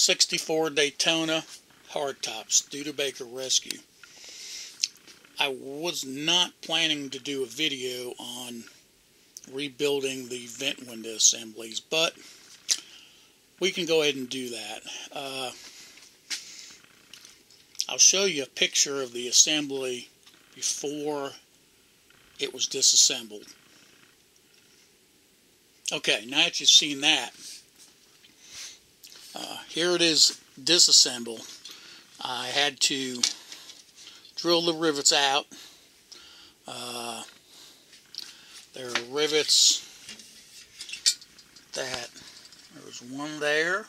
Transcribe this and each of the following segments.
'64 Daytona hardtop Studebaker Rescue. I was not planning to do a video on rebuilding the vent window assemblies, but we can go ahead and do that. I'll show you a picture of the assembly before it was disassembled. Okay, now that you've seen that, here it is disassembled. I had to drill the rivets out. There are rivets that, there was one there,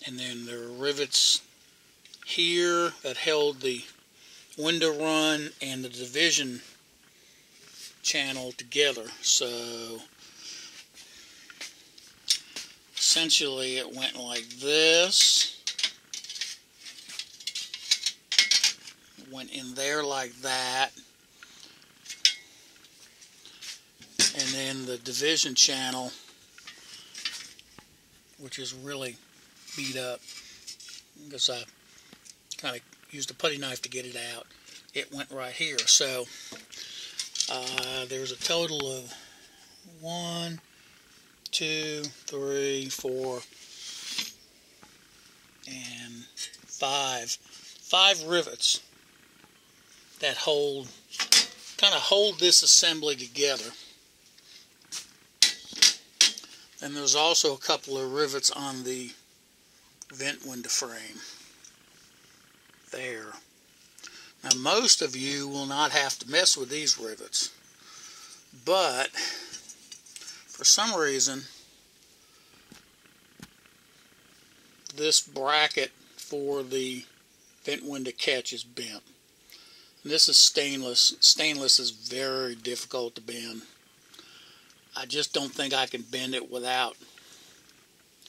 and then there are rivets here that held the window run and the division channel together. So essentially it went like this, went in there like that, and then the division channel, which is really beat up because I kind of used a putty knife to get it out, it went right here. So there's a total of 1, 2, 3, 4, and 5 rivets that kind of hold this assembly together. And there's also a couple of rivets on the vent window frame there. Now most of you will not have to mess with these rivets, but for some reason this bracket for the vent window catch is bent. And this is stainless. Stainless is very difficult to bend. I just don't think I can bend it without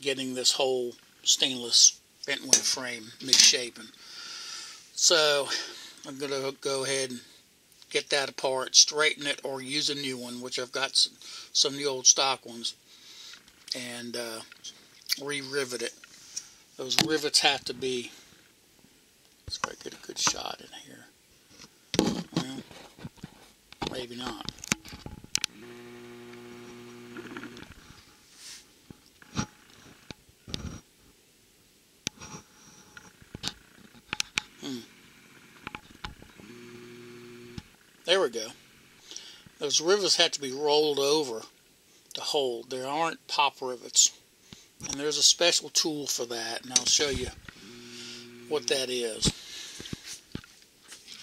getting this whole stainless vent window frame misshapen. So I'm going to go ahead and get that apart, straighten it, or use a new one, which I've got some of the old stock ones, and re-rivet it. Those rivets have to be, let's try to get a good shot in here. Well, maybe not. There we go. Those rivets have to be rolled over to hold. There aren't pop rivets. And there's a special tool for that, and I'll show you what that is.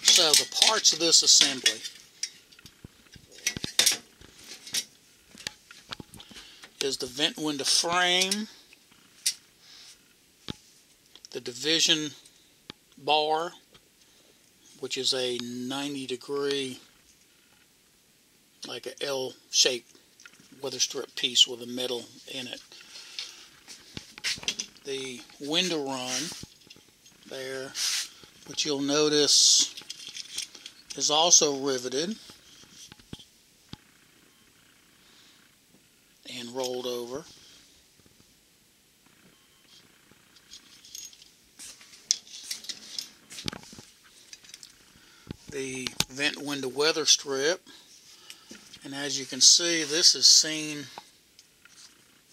So the parts of this assembly is the vent window frame, the division bar, which is a 90-degree, like a L-shaped weatherstrip piece with a metal in it. The window run there, which you'll notice is also riveted and rolled over. The vent window weather strip, and as you can see, this has seen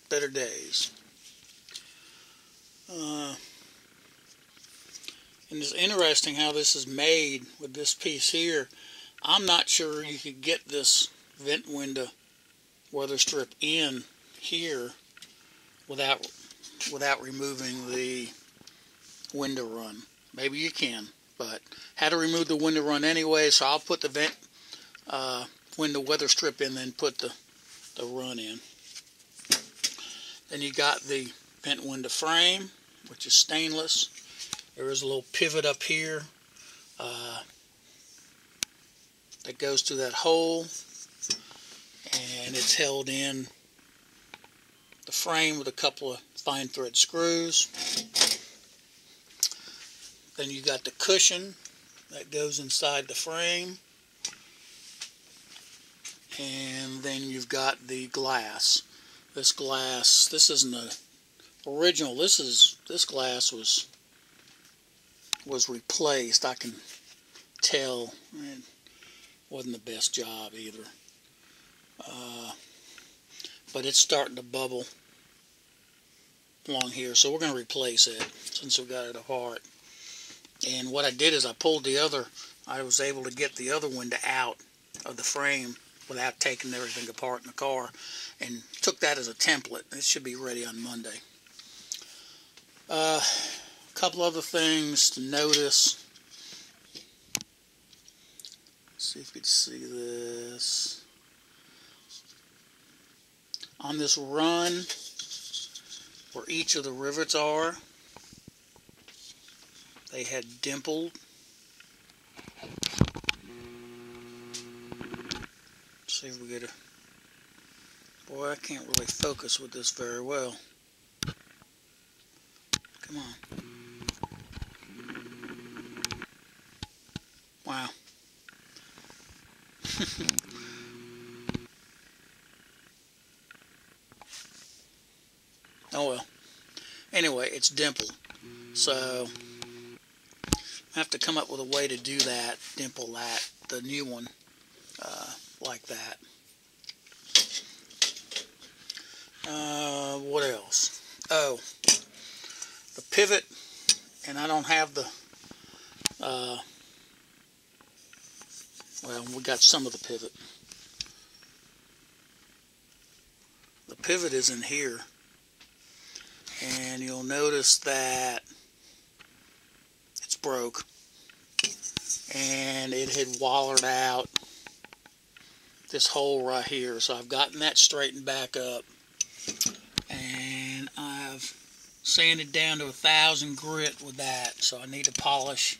better days. And it's interesting how this is made with this piece here. I'm not sure you could get this vent window weather strip in here without removing the window run. Maybe you can, but had to remove the window run anyway, so I'll put the vent window weather strip in, then put the run in. Then you got the vent window frame, which is stainless. There is a little pivot up here that goes to that hole, and it's held in the frame with a couple of fine thread screws. Then you got the cushion that goes inside the frame, and then you've got the glass. This glass, this isn't a original. This glass was replaced. I can tell it wasn't the best job either. But it's starting to bubble along here, so we're going to replace it since we got it apart. And what I did is I was able to get the other window out of the frame without taking everything apart in the car, and took that as a template. It should be ready on Monday. A couple other things to notice. Let's see if you can see this. On this run, where each of the rivets are, they had dimpled. See if we get a... Boy, I can't really focus with this very well. Come on. Wow. Oh well. Anyway, it's dimpled. So I have to come up with a way to do that, dimple that, the new one, like that. What else? Oh, the pivot, and I don't have the, well, we got some of the pivot. The pivot is in here, and you'll notice that it's broke, and it had wallered out this hole right here. So I've gotten that straightened back up, and I've sanded down to 1,000 grit with that. So I need to polish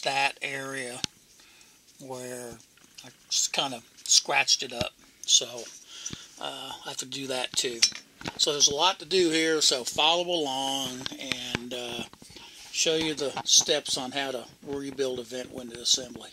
that area where I just kind of scratched it up. So I have to do that too. So there's a lot to do here, so follow along and show you the steps on how to rebuild a vent window assembly.